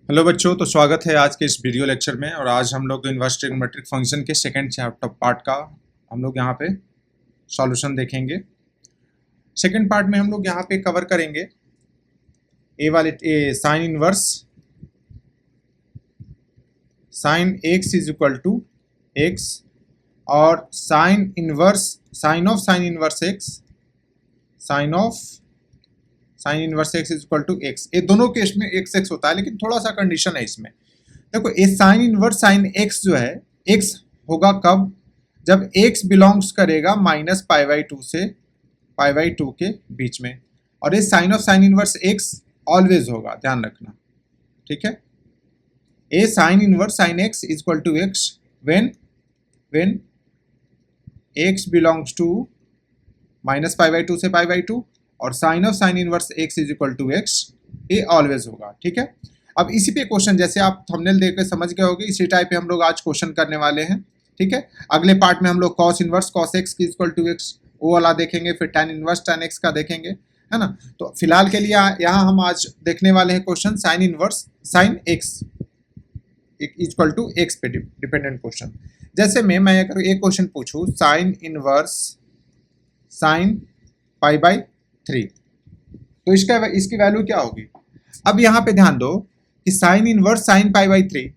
Hello बच्चों, तो स्वागत है आज के इस वीडियो लेक्चर में। और आज हम लोग इन्वर्स ट्रिग्नोमेट्रिक फंक्शन के सेकंड चैप्टर पार्ट का हम लोग यहाँ पे सॉल्यूशन देखेंगे। सेकंड पार्ट में हम लोग यहाँ पे कवर करेंगे sine inverse sine x is equal to x और sine of sine inverse x is equal to x. ये दोनों केस में एक्स एक्स होता है, लेकिन थोड़ा सा कंडीशन है इसमें। देखो, ये साइन इनवर्स साइन एक्स जो है, एक्स होगा कब? जब एक्स बिलोंग्स करेगा -π/2 से π/2 के बीच में। और ये sine of sine inverse x always होगा, ध्यान रखना, ठीक है। A sine inverse sine x is equal to x when x belongs to -π/2 से π/2 और sine of sine inverse x is equal to x, ये ऑलवेज होगा, ठीक है। अब इसी पे क्वेश्चन, जैसे आप थंबनेल देख के समझ गए होंगे, इसी टाइप पे हम लोग आज क्वेश्चन करने वाले हैं, ठीक है। अगले पार्ट में हम लोग cos inverse cos x is equal to x वो वाला देखेंगे, फिर tan इनवर्स tan एक्स का देखेंगे, है ना। तो फिलहाल के लिए यहाँ हम आज देखने वाले हैं question sine inverse sine x equal to x पे डिपेंडेंट क्वेश्चन। जैसे मैं अगर एक क्वेश्चन पूछूं साइन इनवर्स साइन π/3, तो इसकी वैल्यू क्या होगी? अब यहाँ पे ध्यान दो कि साइन इनवर्स साइन π/3,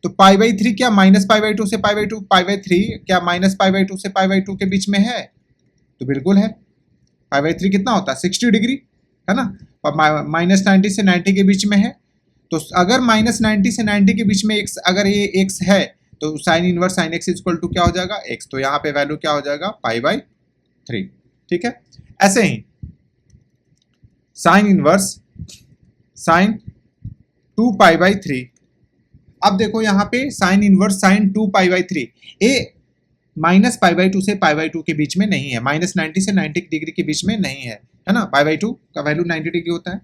तो π/3 क्या -π/2 से π/2, π/3 क्या -π/2 से π/2 के बीच में है? तो बिल्कुल है। π/3 कितना होता है? 60 डिग्री, है ना। -90 से 90 के बीच में है, तो अगर -90 से 90 के बीच में x, अगर ये x है, तो sine inverse sine x equal to क्या हो जाएगा? x। तो यहाँ पे वैल्यू क्या हो जाएगा? π/3, ठीक है। ऐसे ही साइन इनवर्स साइन 2π/3। अब देखो यहाँ पे साइन इनवर्स साइन 2π/3, ये -π/2 से π/2 के बीच में नहीं है, -90 से 90 डिग्री के बीच में नहीं है, है ना। π/2 का वैल्यू 90 डिग्री होता है,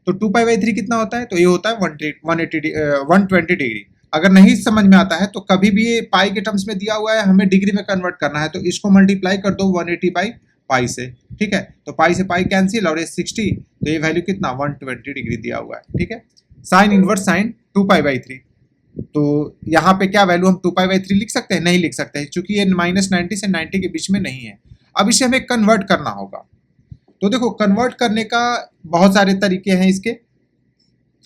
तो 2π/3 कितना होता है? तो ये होता है 120 डिग्री। अगर नहीं समझ में आता है तो कभी भी ये पाई के टर्म्स में दिया हुआ है, हमें डिग्री में कन्वर्ट करना है, तो इसको मल्टीप्लाई कर दो 180/π से, ठीक है। तो पाई से पाई कैंसिल और ये 60, तो ये वैल्यू कितना? 120 डिग्री दिया हुआ है, ठीक है। साइन इनवर्स साइन 2π/3, तो यहाँ पे क्या वैल्यू हम 2π/3 लिख सकते हैं? नहीं लिख सकते हैं, क्योंकि ये -90 से 90 के बीच में नहीं है। अब इसे हमें कन्वर्ट करना होगा। तो देखो, कन्वर्ट करने का बहुत सारे तरीके हैं इसके।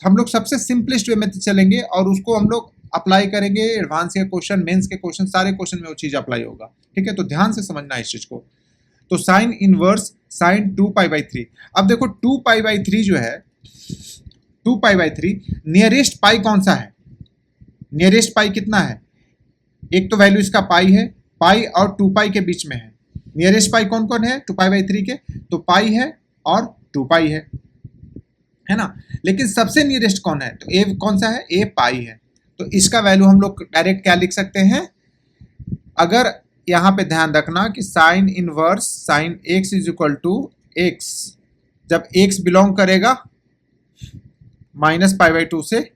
हम लोग सबसे सिंपलेस्ट वे में चलेंगे और उसको हम लोग अप्लाई करेंगे। एडवांस के क्वेश्चन, मेंस के क्वेश्चन, सारे क्वेश्चन में वो चीज़ अप्लाई होगा, ठीक है। तो ध्यान से समझना है इस चीज़ को। तो साइन इनवर्स साइन 2π/3। अब देखो 2π/3 जो है, 2π/3 नियरेस्ट पाई कौन सा है? नियरेस्ट पाई कितना है? एक तो वैल्यू इसका पाई है, पाई और 2π के बीच में है। नियरेस्ट पाई कौन कौन है 2π/3 के? तो पाई है और 2π है ना। लेकिन सबसे नियरेस्ट कौन है? तो ए कौन सा है? ए पाई है। तो इसका वैल्यू हम लोग डायरेक्ट क्या लिख सकते हैं? अगर यहाँ पे ध्यान रखना कि sine inverse sine x is equal to x, जब एक्स बिलोंग करेगा -π/2 से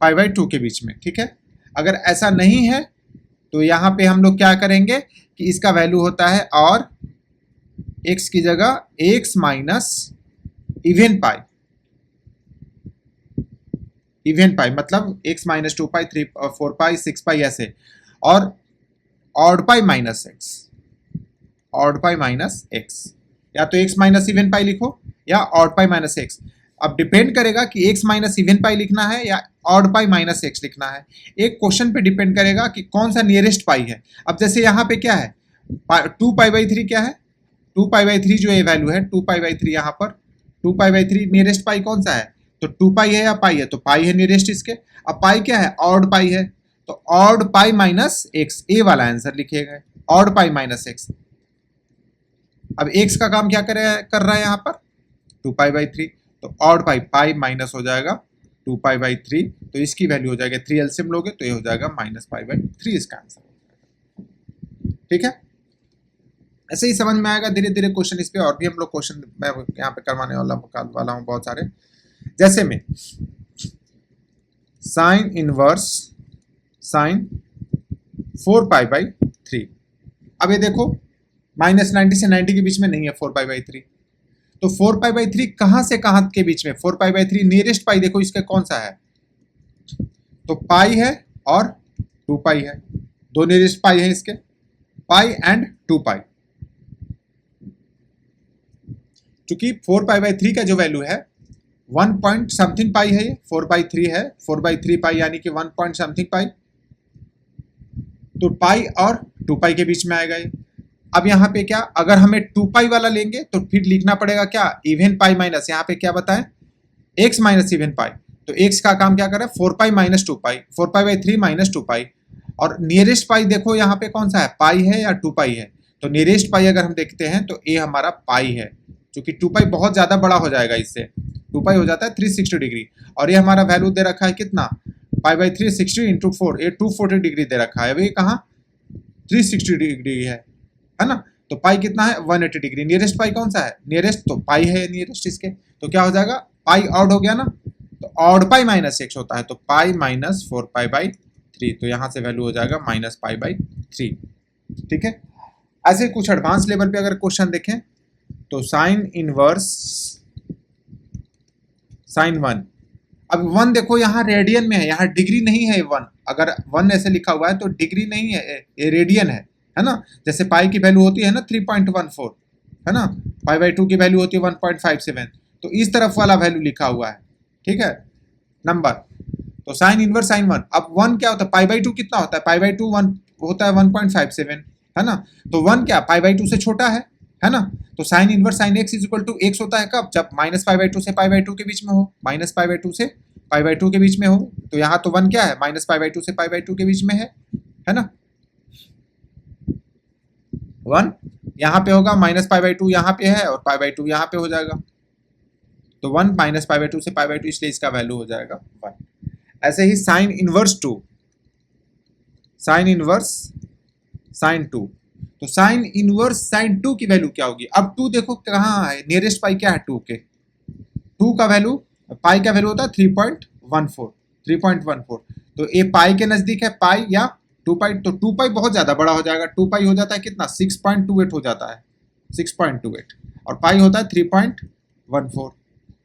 π/2 के बीच में, ठीक है। अगर ऐसा नहीं है तो यहाँ पे हम लोग क्या करेंगे कि इसका वैल्यू होता है और एक्स की जगह एक्स माइनस इवन पाई, मतलब x माइनस 2π 3 4π 6π ऐसे, और ऑड पाई माइनस एक्स, या तो x माइनस इवन पाई लिखो या ऑड पाई माइनस एक्स। अब डिपेंड करेगा कि x माइनस इवन पाई लिखना है या ऑड पाई माइनस एक्स लिखना है। एक क्वेश्चन पे डिपेंड करेगा कि कौन सा नियरेस्ट पाई है। अब जैसे यहाँ पे क्या है, 2π/3 क्या है? 2π/3 जो ये वैल्यू है 2π/3, यहाँ पर 2π/3 नियरेस्ट पाई कौन सा है? तो 2π है या पाई है? तो पाई है नियरेस्ट इसके। अब पाई क्या है? ऑड पाई है, तो ऑड पाई माइनस एक्स, ए वाला आंसर लिखिएगा, ऑड पाई माइनस एक्स। अब एक्स का काम क्या कर रहा है यहाँ पर? 2π/3, तो ऑड पाई माइनस हो जाएगा 2π/3, तो इसकी वैल्यू हो जाएगा 3 एलसीएम लोगे तो ये हो जाएगा -π/3, इसका आंसर, ठीक है। ऐसे ही समझ में आएगा धीरे धीरे क्वेश्चन इस पे। और भी हम लोग क्वेश्चन मैं यहाँ पे करवाने वाला हूँ बहुत सारे। जैसे में साइन इनवर्स साइन 4π/3। अब ये देखो -90 से 90 के बीच में नहीं है 4π/3, तो 4π/3 कहाँ से कहाँ के बीच में? 4π/3 नियरेस्ट पाई देखो इसका कौन सा है? तो पाई है और 2 पाई है, दो नियरेस्ट पाई है इसके, पाई एंड 2 पाई। चूंकि 4 पाई बाई 3 का जो वैल्यू है 1 पॉइंट समथिंग पाई है, ये 4 बाई 3 है, 4 बाई 3 पाई यानी कि 1 पॉइंट समथिंग पाई, तो पाई और 2 पाई के बीच में आएगा ये। अब यहाँ पे क्या, अगर हमें 2 पाई वाला लेंगे तो फिर लिखना पड़ेगा क्या, इवन पाई माइनस, यहाँ पे क्या बताएं, x माइनस इवन पाई। तो x का काम क्या कर रहा है, 4 pi minus 2 pi, 4 pi by 3 minus 2 पाई। और नियरेस्ट पाई देखो यहाँ पे कौन सा है, पाई है या 2 पाई है। तो नियरेस्ट पाई अगर हम देखते हैं तो a हमारा पाई है, क्योंकि 2 पाई बहुत ज्यादा बड़ा हो जाएगा, इससे 2 पाई हो जाता है 360 डिग्री। और ये हमारा वैल्यू दे रखा है कितना, पाई बाई 3 60 इंटू 4, ये 240 डिग्री दे रखा है, अभी कहाँ 360 डिग्री है ना। तो पाई कितना है 180 डिग्री। नियरेस्ट पाई कौन सा है, नियरेस्ट तो पाई है नियरेस्ट इसके, तो क्या हो जाएगा, पाई ऑड हो गया ना, तो ऑड पाई माइनस x होता है, तो पाई माइनस 4 पाई बाई 3, तो यहाँ से वैल्यू हो जाएगा माइनस पाई बाई 3। ठीक है, ऐसे कुछ एडवांस लेवल पे अगर क्वेश्चन देखें तो साइन इनवर्स साइन 1, अब 1 देखो यहाँ रेडियन में है, यहाँ डिग्री नहीं है 1, अगर 1 ऐसे लिखा हुआ है तो डिग्री नहीं है, ये रेडियन है ना। जैसे पाई की वैल्यू होती है ना 3.14, है ना, पाई बाई 2 की वैल्यू होती है 1.57, तो इस तरफ वाला वैल्यू लिखा हुआ है। ठीक है, नंबर, तो साइन इनवर्स साइन 1, अब 1 क्या होता है, पाई बाई 2 कितना होता है, पाई बाई 2 1 होता है 1.57, है ना। तो 1 क्या पाई बाई 2 से छोटा है ना। तो sine inverse sine x is equal to x होता है कब, जब माइनस पाई बाई 2 से पाई बाई 2 के बीच में हो, माइनस पाई बाई 2 से पाई बाई 2 के बीच में हो। तो यहाँ तो 1 क्या है, माइनस पाई बाई 2 से पाई बाई 2 के बीच में है ना। 1 यहाँ पे होगा, माइनस पाई बाई 2 यहाँ पे है और पाई बाई 2 यहाँ पे हो जाएगा, तो 1 माइनस पाई बाई 2 से पाई बाई 2, इसलिए इसका वैल्यू हो जाएगा 1। ऐसे ही sine inverse 2, sine inverse sine 2, तो साइन इनवर्स साइन 2 की वैल्यू क्या होगी। अब 2 देखो कहाँ है, नियरेस्ट पाई क्या है 2 के, 2 का वैल्यू, पाई का वैल्यू होता है 3.14, तो ये पाई के नजदीक है, पाई या 2 पाई, तो 2 पाई बहुत ज्यादा बड़ा हो जाएगा, 2 पाई हो जाता है कितना 6.28 हो जाता है, 6.28, और पाई होता है 3.14।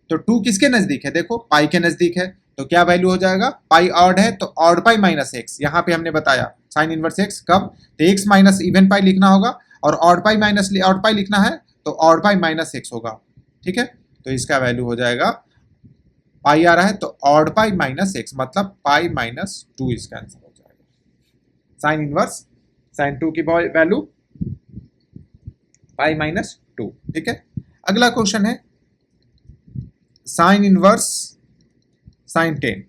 तो 2 किसके नजदीक है, देखो पाई के नजदीक है, तो क्या वैल्यू हो जाएगा, पाई ऑड है तो ऑड पाई माइनस एक्स, यहाँ पे हमने बताया साइन इनवर्स एक्स कब, तो एक्स माइनस इवन पाई लिखना होगा, और odd pi minus odd pi लिखना है तो ऑड पाई माइनस एक्स होगा। ठीक है, तो इसका वैल्यू हो जाएगा, पाई आ रहा है तो ऑड पाई माइनस एक्स, मतलब पाई माइनस 2 इसका आंसर हो जाएगा, साइन इनवर्स साइन 2 की वैल्यू पाई माइनस 2। ठीक है, अगला क्वेश्चन है साइन इनवर्स साइन 10।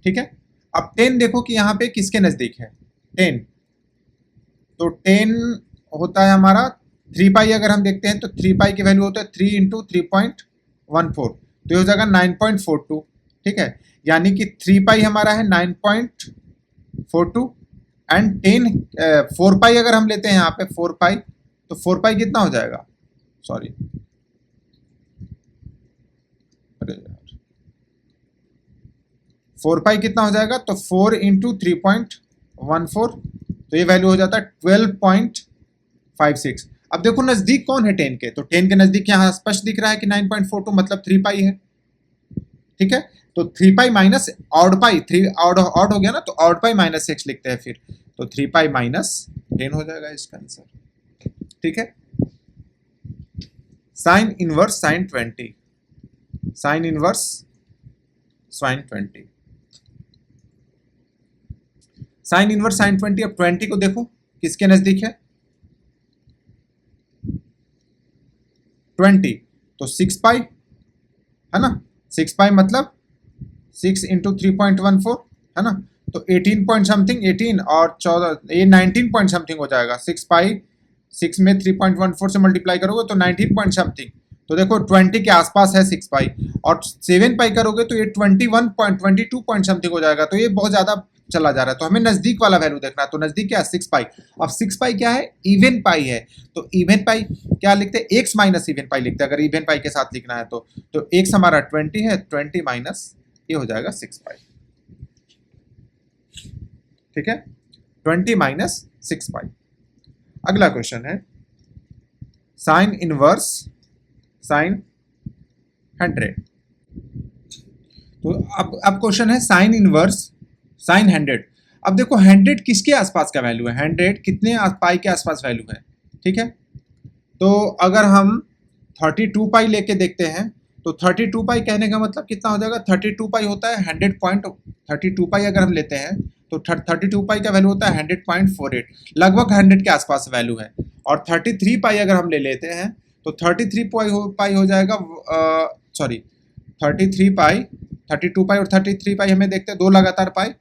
ठीक है, अब 10 देखो कि यहाँ पे किसके नजदीक है 10, तो 10 होता है हमारा 3 पाई, अगर हम देखते हैं तो 3 पाई की वैल्यू होता है 3 इंटू 3.14, तो ये हो जाएगा 9.42। ठीक है, यानी कि 3 पाई हमारा है 9.42 एंड 10 4 पाई अगर हम लेते हैं यहाँ पे 4 पाई, तो 4 पाई कितना हो जाएगा, सॉरी 4 पाई कितना हो जाएगा, तो 4 इंटू 3.14, तो ये वैल्यू हो जाता है 12.56। अब देखो नजदीक कौन है 10 के, तो 10 के नजदीक यहाँ स्पष्ट दिख रहा है कि 9.42 मतलब 3 पाई है। ठीक है, तो 3 pi minus odd pi, 3 odd हो गया ना, तो ऑड पाई माइनस 6 लिखते हैं फिर, तो 3 पाई माइनस 10 हो जाएगा इसका आंसर। ठीक है, sign inverse sign 20, sign inverse sign 20, sign inverse sign 20, अब 20 को देखो किसके नजदीक है 20, तो 6 पाई है ना, 6 पाई मतलब 6 इंटू 3.14 है ना, तो 18 पॉइंट समथिंग, 18 और 14, ये 19 पॉइंट समथिंग हो जाएगा। 6 पाई 6 में 3.14 से मल्टीप्लाई करोगे तो 19 पॉइंट समथिंग, तो देखो 20 के आसपास है 6 पाई, और 7 पाई करोगे तो ये 22 पॉइंट समथिंग हो जाएगा, तो ये बहुत ज्यादा चला जा रहा है, तो हमें नजदीक वाला वैल्यू देखना है। तो नजदीक क्या है 6 पाई, अब 6 पाई क्या है इवन पाई है, तो इवन पाई क्या लिखते हैं एक्स माइनस इवन पाई लिखते हैं, अगर इवन पाई के साथ लिखना है तो एक्स हमारा 20 है, 20 माइनस ये हो जाएगा 6 पाई। ठीक है, 20 माइनस 6 पाई। अगला क्वेश्चन है साइन इनवर्स साइन 100, तो अब क्वेश्चन है साइन इनवर्स साइन 100। अब देखो 100 किसके आसपास का वैल्यू है, 100 कितने पाई के आसपास वैल्यू है, ठीक है। तो अगर हम 32 पाई लेके देखते हैं तो 32 पाई कहने का मतलब कितना हो जाएगा, 32 पाई होता है 100.32 पाई अगर हम लेते हैं तो 32 पाई का वैल्यू होता है 100.48, लगभग 100 के आसपास वैल्यू है। और 33 पाई अगर हम ले लेते हैं तो 33 पाई हो जाएगा, सॉरी 33 पाई, 32 पाई और 33 पाई हमें देखते हैं दो लगातार पाई,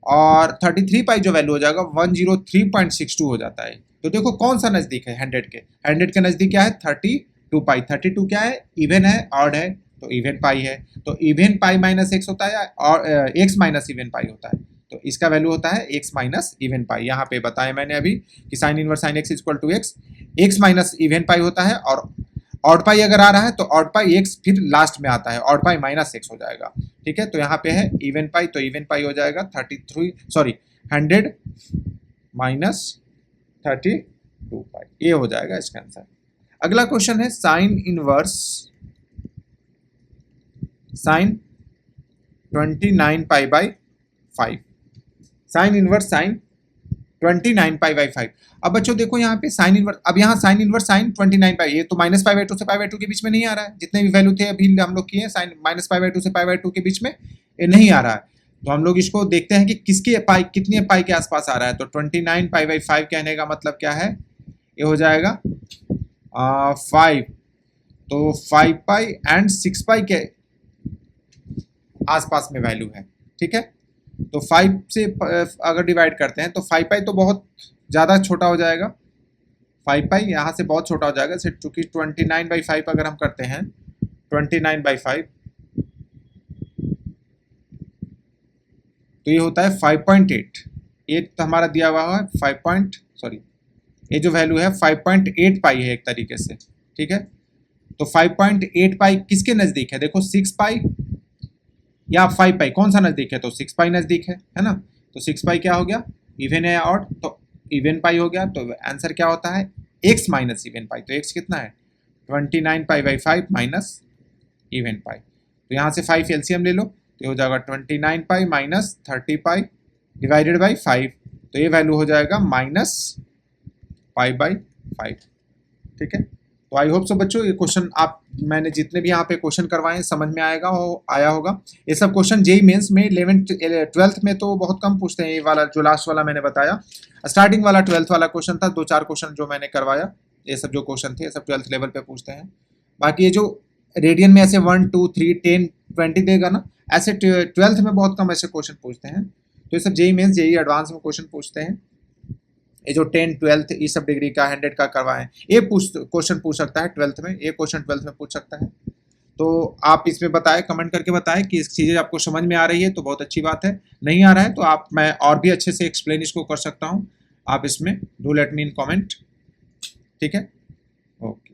और 33 पाई जो वैल्यू हो जाएगा 103.62 हो जाता है। तो देखो कौन सा नज़दीक है 100 के, 100 के नज़दीक क्या है 32 पाई, 32 क्या है, इवन है, ऑड है, तो इवन पाई है। तो इवन पाई माइनस एक्स होता है और एक्स माइनस इवन पाई होता है, तो इसका वैल्यू होता है एक्स माइनस इवन पाई। यहाँ पे बताया मैंने अभी कि sine inverse sine x equal to x minus even pi होता है, और ऑड पाई अगर आ रहा है तो ऑड पाई एक्स फिर लास्ट में आता है, ऑड पाई माइनस एक्स हो जाएगा, ठीक है। तो यहाँ पे है इवन पाई, तो इवन पाई हो जाएगा 100 माइनस 32 पाई, ये हो जाएगा इसका आंसर। अगला क्वेश्चन है sign inverse sign 29 pi by 5, sign inverse sign 29 pi by 5। अब बच्चों देखो यहाँ पे साइन इनवर्स, अब यहाँ साइन इनवर्स साइन 29 पाई, ये तो माइनस पाई बाई 2 से पाई बाई 2 के बीच में नहीं आ रहा है, जितने भी वैल्यू थे अभी हम लोग किए साइन माइनस पाई बाई 2 से पाई बाई 2 के बीच में ये नहीं आ रहा है। तो हम लोग इसको देखते हैं कि किसके पाई, कितने पाई के आसपास आ रहा है। तो 29 पाई बाई 5 कहने का मतलब क्या है, ये हो जाएगा 5, तो 5 पाई एंड 6 पाई के आसपास में वैल्यू है, ठीक है। तो 5 से अगर डिवाइड करते हैं तो 5 पाई तो बहुत ज़्यादा छोटा हो जाएगा, 5 पाई यहाँ से बहुत छोटा हो जाएगा, चूँकि 29 बाई 5 अगर हम करते हैं 29 बाई 5 तो ये होता है 5.8, ये तो हमारा दिया हुआ है 5 ये जो वैल्यू है 5.8 पाई है एक तरीके से, ठीक है। तो 5.8 पाई किसके नज़दीक है, देखो 6 पाई या 5 पाई, कौन सा नज़दीक है, तो 6 पाई नज़दीक है ना। तो 6 पाई क्या हो गया, इवन है ऑड, तो इवन पाई हो गया। तो आंसर क्या होता है एक्स माइनस इवन पाई, तो एक्स कितना है 29 पाई बाई 5 माइनस इवन पाई। तो यहाँ से 5 एलसीएम ले लो, तो हो जाएगा 29 pi minus 30 pi divided by 5, तो ये वैल्यू हो जाएगा माइनस पाई बाई 5, ठीक है। तो आई होप सो बच्चों ये क्वेश्चन आप, मैंने जितने भी यहाँ पे क्वेश्चन करवाए हैं समझ में आया होगा। ये सब क्वेश्चन जेई मेंस में 11th-12th में तो बहुत कम पूछते हैं, ये वाला जो लास्ट वाला मैंने बताया, स्टार्टिंग वाला 12th वाला क्वेश्चन था, 2-4 क्वेश्चन जो मैंने करवाया, ये सब जो क्वेश्चन थे ये सब 12th लेवल पे पूछते हैं। बाकी ये जो रेडियन में ऐसे 1, 2, 3, 10, 20 देगा ना, ऐसे 12th में बहुत कम ऐसे क्वेश्चन पूछते हैं। तो ये सब जेई मेंस जेई एडवांस में क्वेश्चन पूछते हैं। ये जो 10, 12 ये सब डिग्री का 100 का करवाएं, ये क्वेश्चन पूछ सकता है 12th में, ये क्वेश्चन 12th में पूछ सकता है। तो आप इसमें बताएं, कमेंट करके बताएं कि इस चीज़ें आपको समझ में आ रही है तो बहुत अच्छी बात है, नहीं आ रहा है तो आप, मैं और भी अच्छे से एक्सप्लेन इसको कर सकता हूँ, आप इसमें do let me in comment, ठीक है। ओके।